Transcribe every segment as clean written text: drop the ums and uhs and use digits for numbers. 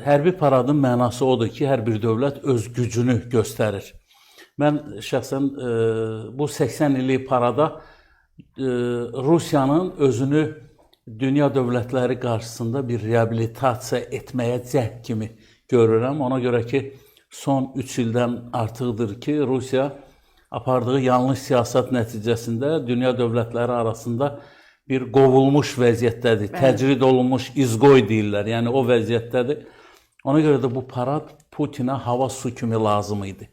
Hərbi paradın mənası odur ki, hər bir dövlət öz gücünü göstərir. Mən şəxsən bu 80 illik parada Rusiyanın özünü dünya dövlətləri qarşısında bir reabilitasiya etməyə cəhd kimi görürəm. Ona görə ki, son 3 ildən artıqdır ki, Rusiya apardığı yanlış siyasət nəticəsində dünya dövlətləri arasında bir qovulmuş vəziyyətdədir. Təcrid olunmuş izqoy deyirlər, yəni o vəziyyətdədir. Ona görə də bu parad Putinə hava su kimi lazım idi.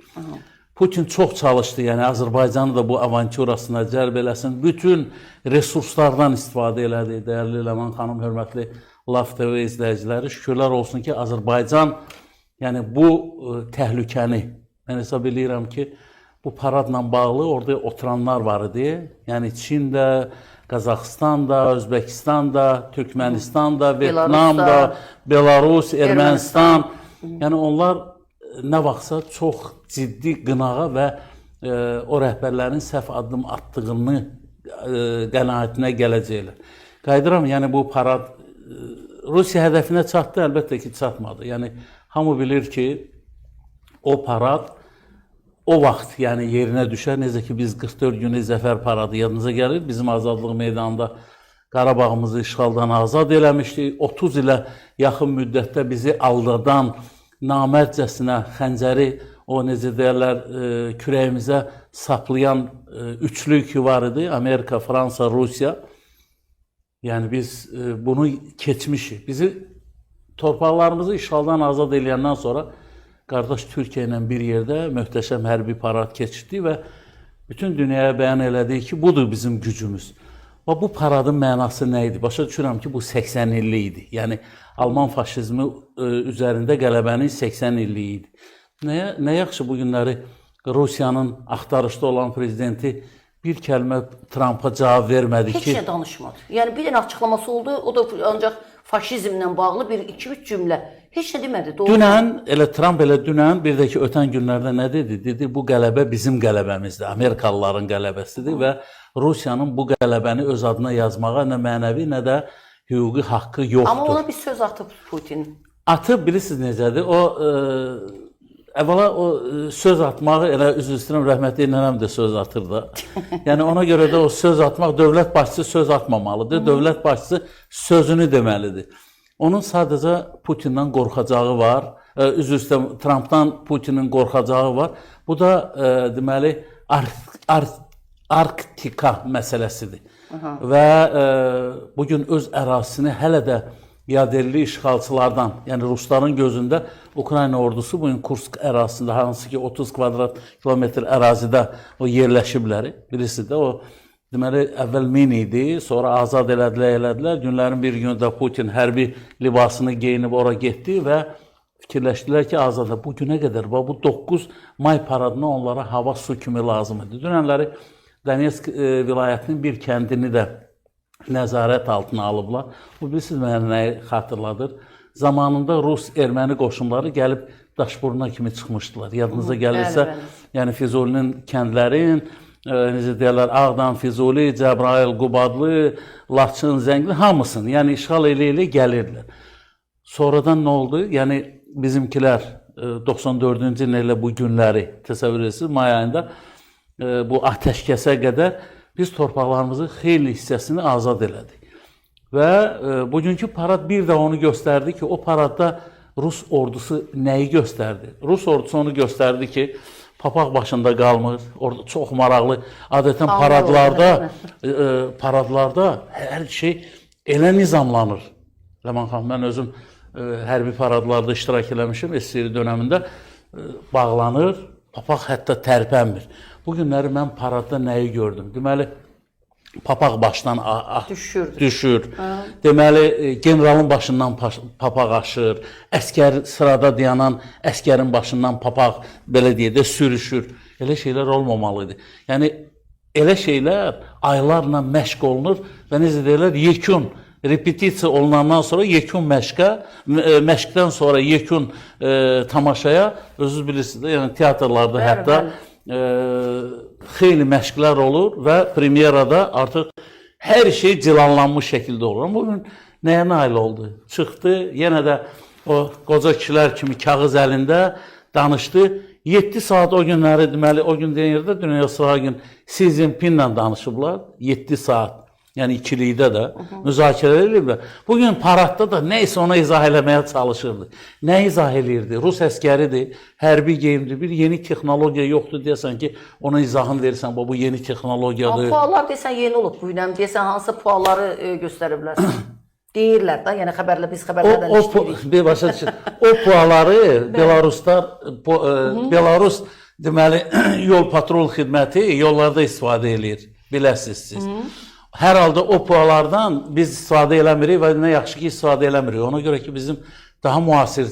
Putin çox çalışdı, yəni Azərbaycanı da bu avanturasına cəlb eləsin. Bütün resurslardan istifadə elədi. Dəyərli Ləman xanım, hörmətli Laf TV izləyiciləri, şükürlər olsun ki, Azərbaycan yəni bu təhlükəni, mən hesab edirəm ki, bu paradla bağlı orada oturanlar var idi. Yəni Çində, Qazaxıstanda, Özbəkistanda, Türkmenistan'da, Vyetnamda, Belarus, Ermənistan. Yəni onlar nə vaxtsa çox ciddi qınağa və o rəhbərlərin səhv addım atdığını qənaətinə gələcəklər. Qayıdıram, yəni bu parad Rusiya hədəfinə çatdı, əlbəttə ki, çatmadı. Yəni hamı bilir ki, o parad o vaxt yəni yerinə düşər. Necə ki, biz 44 günlük zəfər paradı yadınıza gəlir. Bizim Azadlıq meydanında Qarabağımızı işğaldan azad eləmişdik. 30 ilə yaxın müddətdə bizi aldadan, namərcəsinə xəncəri, o necə deyərlər, kürəyimizə saplayan üçlük var idi. Amerika, Fransa, Rusiya. Yəni biz bunu keçmişik. Bizi torpaqlarımızı işğaldan azad eləyəndən sonra qardaş Türkiyə ilə bir yerdə möhtəşəm hərbi parad keçirdi və bütün dünyaya bəyan elədik ki, budur bizim gücümüz. Və bu paradın mənası nə idi? Başa düşürəm ki, bu 80 illik idi. Yəni Alman faşizmi üzərində qələbənin 80 illik idi. Nə yaxşı bu günləri Rusiyanın axtarışda olan prezidenti bir kəlmə Trumpa cavab vermədi ki... Heç nə danışmadı. Yəni bir dənə açıqlaması oldu, o da ancaq faşizmlə bağlı bir 2-3 cümlə. Heç nə demədi. Dünən, Trump dünən, bir də ki, ötən günlərdə nə dedi? Dedi, bu qələbə bizim qələbəmizdir, Amerikalıların qələbəsidir və Rusiyanın bu qələbəni öz adına yazmağa nə mənəvi, nə də hüquqi haqqı yoxdur. Amma ona bir söz atıb Putin. Atıb, bilirsiniz necədir? O, əvvəla o söz atmağı, üzr istəyirəm, rəhmətli nənəm də söz atır da. Yəni ona görə də o söz atmaq, dövlət başçısı söz atmamalıdır. Dövlət başçısı sözünü deməlidir. Onun sadəcə Putindən qorxacağı var, üzr istəyirəm, Trumpdan Putinin qorxacağı var. Bu da deməli Arktika məsələsidir. Və bugün öz ərazisini hələ də yadelli işğalçılardan, yəni Rusların gözündə Ukrayna ordusu bugün Kursk ərazisində, hansı ki 30 kvadrat kilometr ərazidə o yerləşiblər. Birisi də o, deməli, əvvəl min idi, sonra azad elədilər. Günlərin bir günündə Putin hərbi libasını geyinib ora getdi və fikirləşdilər ki, azada bu günə qədər, bu 9 may paradına onlara hava su kimi lazım idi. Dünənləri Donetsk vilayətinin bir kəndini də nəzarət altına alıblar. Bu, bilirsiniz, mənə nəyi xatırladır? Zamanında Rus-Erməni qoşunları gəlib Daşburuna kimi çıxmışdılar. Yadınıza gəlirsə, yəni Füzulinin kəndlərin, necə deyərlər, Ağdam, Füzuli, Cəbrayıl, Qubadlı, Laçın, Zəngli, hamısını, yəni işğal elə gəlirdilər. Sonradan nə oldu? Yəni bizimkilər 94-cü il ilə bu günləri təsəvvür edirsiniz, may ayında bu atəşkəsə qədər biz torpaqlarımızın xeyli hissəsini azad elədik. Və bugünkü parad bir də onu göstərdi ki, o paradda Rus ordusu nəyi göstərdi? Rus ordusu onu göstərdi ki, papaq başında qalmır. Orada çox maraqlı, adətən paradlarda hər şey elə nizamlanır. Ləman xanım, mən özüm hərbi paradlarda iştirak eləmişim, SSR dönəmində bağlanır, papaq hətta tərpənmir. Bu günləri mən paradda nəyi gördüm? Deməli, papaq başdan düşür. Deməli, generalın başından papaq aşır. Əskər sırada dayanan əskərin başından papaq, belə deyək də, sürüşür. Elə şeylər olmamalıydı. Yəni, elə şeylər aylarla məşq olunur və necə deyirlər, yekun, repetisiya olunandan sonra yekun məşqdən sonra yekun tamaşaya, özünüz bilirsiniz də, yəni teatrlarda hətta xeyli məşqlər olur və premyerada artıq hər şey cilanlanmış şəkildə olur. Bugün nəyə nail oldu? Çıxdı, yenə də o qoca kişilər kimi kağız əlində danışdı. 7 saat o günləri deməli o gün deyirdi Dünya Sağ gün Xi Jinpinglə danışıblar 7 saat. Yəni ikilikdə də müzakirə ediblər. Bugün paradda da nəysə ona izah eləməyə çalışırdı. Nə izah eləyirdi? Rus əskəridir, hərbi geyimdir. Bir yeni texnologiya yoxdur deyəsən ki, ona izahını verirsən, bu yeni texnologiyadır. Puallar desən yeni olub bu ilə, deyəsən hansı pualları göstəriblər? Deyirlər də, yəni xəbərlə biz xəbərlərdən işləyirik. Bir başa düşün. O pualları Belarus deməli yol patrol xidməti yollarda istifadə eləyir. Biləsiniz siz. Hər halda o puallardan biz istifadə eləmirik və nə yaxşı ki, istifadə eləmirik. Ona görə ki, bizim daha müasir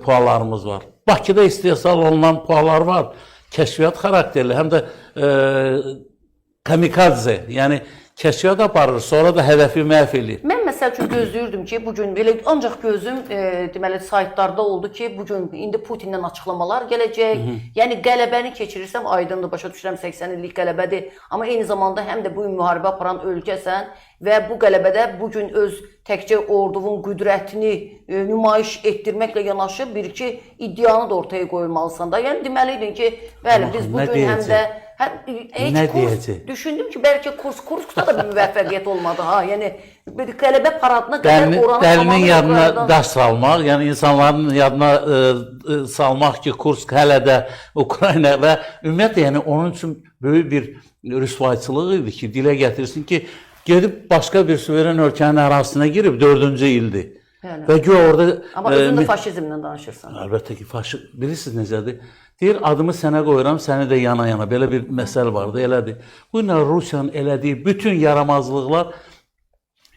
puallarımız var. Bakıda istehsal olunan puallar var. Kəşfiyyat xarakterli, həm də kamikadze, yəni kəşfiyyat aparır, sonra da hədəfi məhv eləyir. Mən məsəl üçün gözləyirdim ki, bugün belə ancaq gözüm deməli saytlarda oldu ki, bugün indi Putindən açıqlamalar gələcək. Yəni qələbəni keçirirsəm aydındır, başa düşürəm 80 illik qələbədir. Amma eyni zamanda həm də bu gün müharibə aparan ölkəsən və bu qələbədə bugün öz təkcə ordunun qüdrətini nümayiş etdirməklə yanaşı bir-iki iddianı da ortaya qoymalısan da. Yəni deməliydin ki, bəli biz bugün həm də nə deyəcək? Düşündüm ki, bəlkə Kurskda da bir müvəffəqiyyət olmadı ha. Yəni bir qələbə paradına qədər oranı dəlinin yadına daş salmaq, yəni insanların yadına salmaq ki, Kursk hələ də Ukrayna və ümumiyyətlə yəni onun üçün böyük bir rüsvayçılıq idi ki, dilə gətirsin ki, gedib başqa bir suveren ölkənin ərazisinə girib 4-cü ildir. Və güya orada amma özün də faşizmdən danışırsan. Əlbəttə ki, bilirsiniz necədir? Deyir, adımı sənə qoyuram, səni də yana-yana. Belə bir məsəl vardı, elədir. Bu ilə Rusiyanın elədiyi bütün yaramazlıqlar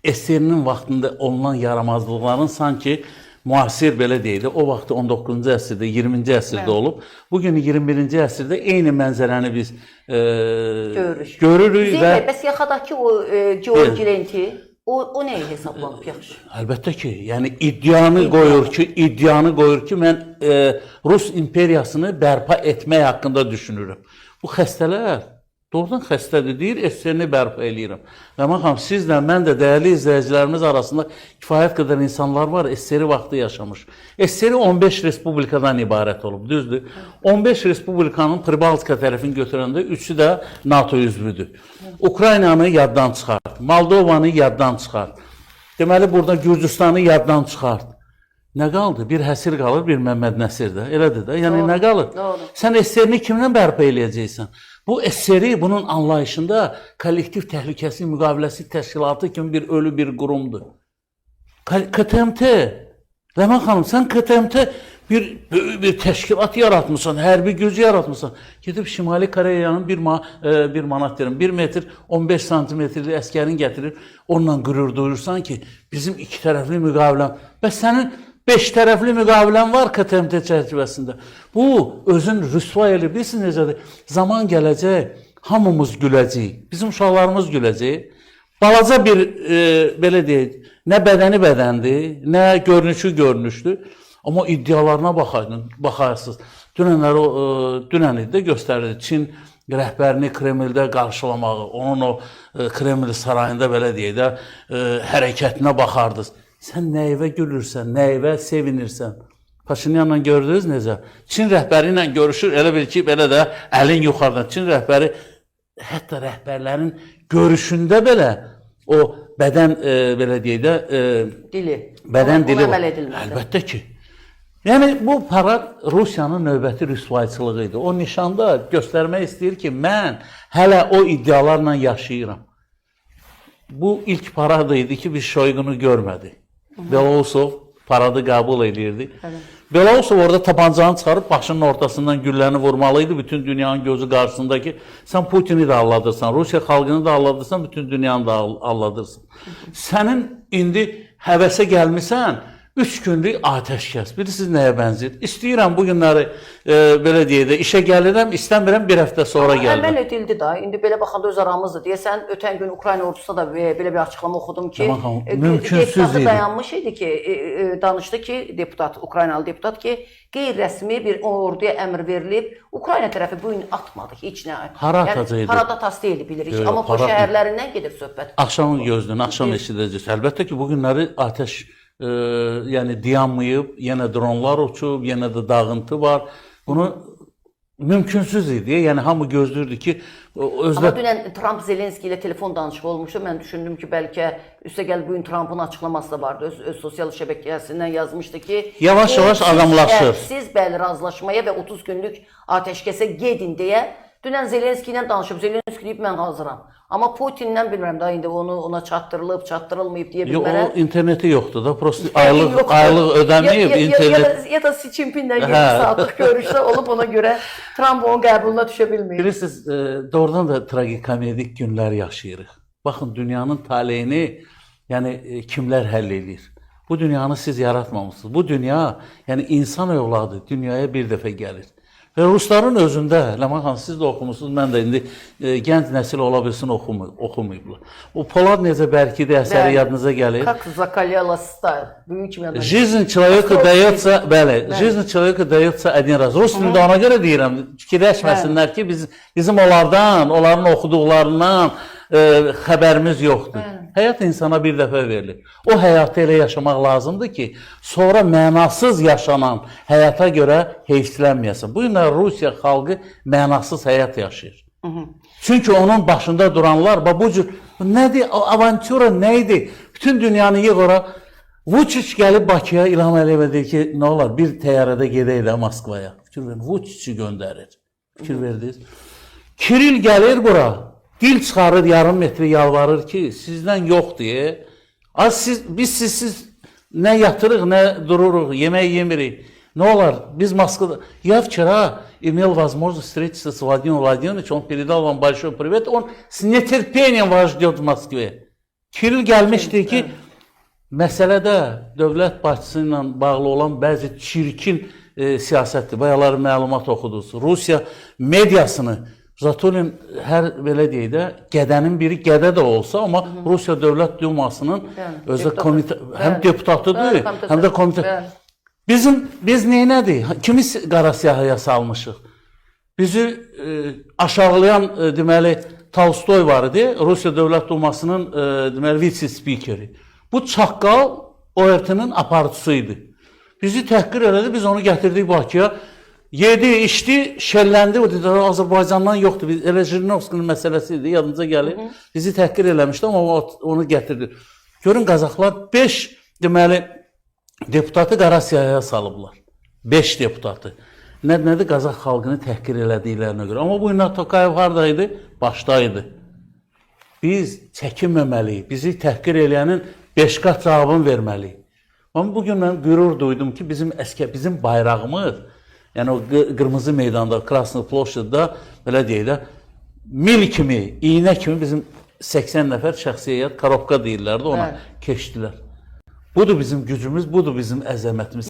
SSR-nin vaxtında olunan yaramazlıqların sanki müasir belə deyildi. O vaxtı 19-cu əsrdə, 20-ci əsrdə olub. Bugün 21-ci əsrdə eyni mənzərəni biz görürük. Zeynəb, bəs yaxadakı o Georgi lenti, o nəyə hesablanıb yaxşı? Əlbəttə ki, yəni iddianı qoyur ki, mən Rus imperiyasını bərpa etmək haqqında düşünürüm. Bu xəstələr doğrudan xəstədir deyir, SSR-ni bərpa eləyirəm. Və baxın, sizlə, mən də dəyərli izləyicilərimiz arasında kifayət qədər insanlar var, SSR vaxtı yaşamış. SSR 15 respublikadan ibarət olub, düzdür? 15 respublikanın Pribaltika tərəfini götürəndə 3-ü də NATO üzvüdür. Ukraynanı yaddan çıxart, Moldovanı yaddan çıxart. Deməli, burada Gürcüstanı yaddan çıxart. Nə qaldı? Bir Həsir qalır, bir Məmməd Nəsir də. Elədir də. Yəni, nə qalır? Sən SSR-ni kimlə bərpa eləyəcəksən? Bu SSR bunun anlayışında kollektiv təhlükəsizlik müqaviləsi təşkilatı kimi bir ölü bir qurumdur. KTMT, Ləman xanım, sən KTMT bir təşkilat yaratmışsan, hərbi güc yaratmışsan. Gedib Şimali Koreyanın 1 manat deyirəm, 1 metr 15 santimetrli əskərin gətirir, onunla qürur duyursan ki, bizim iki tərəfli müqaviləm. Bəs sənin 5 tərəfli müqavilən var KTMT çərçivəsində. Bu, özün rüsvay elə bilirsiniz necədir? Zaman gələcək, hamımız güləcəyik, bizim uşaqlarımız güləcək. Balaca bir, belə deyək, nə bədəni bədəndir, nə görünüşü görünüşdür. Amma iddialarına baxarsınız. Dünən də göstərirdi Çin rəhbərini Kremldə qarşılamağı, onun o Kreml sarayında belə deyək də hərəkətinə baxardınız. Sən nəyivə gülürsən, nəyivə sevinirsən? Paşinyanla gördünüz necə? Çin rəhbəri ilə görüşür, elə bil ki, belə də əlin yuxarıdan. Çin rəhbəri, hətta rəhbərlərin görüşündə belə o bədən, belə deyək də, bədən dili var. Əlbəttə ki. Yəni, bu parad Rusiyanın növbəti rüsvayçılığı idi. O nişanda göstərmək istəyir ki, mən hələ o iddialarla yaşayıram. Bu ilk parad idi ki, biz Şoyqunu görmədik. Belousov paradı qəbul edirdi. Belousov orada tapancanı çıxarıb başının ortasından gülləni vurmalıydı bütün dünyanın gözü qarşısındakı. Sən Putini də alladırsan, Rusiya xalqını da alladırsan, bütün dünyanı da alladırsan. Sənin indi həvəsə gəlmişsən, 3 gündür atəşkəs. Bilirsiniz nəyə bənzir? İstəyirəm bu günləri belə deyək də, işə gəlirəm, istəmirəm bir həftə sonra gəlirəm. Əməl edildi da, indi belə baxanda öz aramızdır. Deyəsən, ötən gün Ukrayna ordusuna da belə bir açıqlama oxudum ki, deputatı dayanmış idi ki, danışdı ki, Ukraynalı deputat ki, qeyri-rəsmi bir orduya əmr verilib, Ukrayna tərəfi bu gün atmadı heç nə. Hara atacaqdı? Harada tasdiq bilirik, amma bu şəhərlərindən gedir söhbət. Axşamın gözlüyün, axşam eşidəcəksiniz. Əlbəttə ki, bu günləri atəş yəni dayanmayıb, yenə dronlar uçub, yenə də dağıntı var. Bunu mümkünsüz idi. Yəni hamı gözləyirdi ki, özdə Amma dünən Trump Zelenski ilə telefon danışığı olmuşdu. Mən düşündüm ki, bəlkə üstəgəl bugün Trumpın açıqlaması da vardı. Öz sosial şəbəkəsindən yazmışdı ki, Yavaş-yavaş adamlaşır. Siz bəli razılaşmaya və 30 günlük atəşkəsə gedin deyə dünən Zelenski ilə danışıb. Zelenski deyib mən hazıram. Amma Putinlə bilmirəm da indi ona çatdırılıb, çatdırılmayıb deyə bilmərəm. o interneti yoxdur da, prosta aylıq ödəməyib internet. Ya da Xi Jinpinglə 7 saatlıq görüşdə olub ona görə Trump onun qəbuluna düşə bilməyib. Bilirsiniz, doğrudan da tragikomedik günlər yaşayırıq. Baxın, dünyanın taleyini yəni kimlər həll edir? Bu dünyanı siz yaratmamışsınız. Bu dünya, yəni insan övladı dünyaya bir dəfə gəlir. Və Rusların özündə, Ləman xanım, siz də oxumusunuz, mən də indi gənc nəsil ola bilsin oxumayıblar. O Polad necə bərkidi əsəri yadınıza gəlir. Как закаляла сталь. Böyük kimi Жизнь человека дается, bəli, жизнь человека дается один раз. Rus dilində ona görə deyirəm, fikirləşməsinlər ki, bizim onların oxuduqlarından xəbərimiz yoxdur. Həyat insana bir dəfə verilir. O həyatı elə yaşamaq lazımdır ki, sonra mənasız yaşanan həyata görə heyfsilənməyəsin. Bu günlər Rusiya xalqı mənasız həyat yaşayır. Çünki onun başında duranlar, bu cür, nədir, avantura nə idi? Bütün dünyanı yığ ora. Vučić gəlib Bakıya İlham Əliyevə deyir ki, nə olar, bir təyyarədə gedək də Moskvaya. Fikir verin, Vučić'i göndərir. Fikir verdiniz. Kiril gəlir bura. Dil çıxarır, yarım metri yalvarır ki, sizdən yox deyə. Biz sizsiz nə yatırıq, nə dururuq, yemək yemirik. Nə olar, biz Moskvada... Я вчера имел возможность встретиться с Владимиром Владимировичем, он передал вам большой привет, он с нетерпением вас ждет в Моskvе. Kiril gəlmişdi ki, məsələdə dövlət başçısı ilə bağlı olan bəzi çirkin siyasətdir. Bayaları məlumat oxudunuz. Rusiya mediasını Zatulin hər belə deyək də, qədənin biri qədə də olsa, amma Rusiya Dövlət Dumasının özü həm deputatıdır, həm də komitə. Biz neynədik? Kimi qara siyahıya salmışıq? Bizi aşağılayan, deməli, Tolstoy var idi, Rusiya Dövlət Dumasının, deməli, vitse-spikeri. Bu çaqqal ORT-nin aparıcısıydı. Bizi təhqir elədi, biz onu gətirdik Bakıya. Yedi, içdi, şəlləndi, o dedi, Azərbaycandan yoxdur. Elə Jirinovskinin məsələsi idi, yadınıza gəlir. Bizi təhqir eləmişdi, amma onu gətirdi. Görün, Qazaxlar 5, deməli, deputatı qara siyahıya salıblar. 5 deputatı. Nədir, Qazax xalqını təhqir elədiklərinə görə. Amma bu gün Tokayev haradaydı? Başdaydı. Biz çəkinməməliyik, bizi təhqir eləyənin 5 qat cavabını verməliyik. Amma bugün mən qürur duydum ki, bizim bayrağımız, yəni o qırmızı meydanda, Krasnı Ploşadda, belə deyək də, mil kimi, iynə kimi bizim 80 nəfər şəxsiyyət, korobka deyirlərdi, ona keçdilər. Budur bizim gücümüz, budur bizim əzəmətimiz.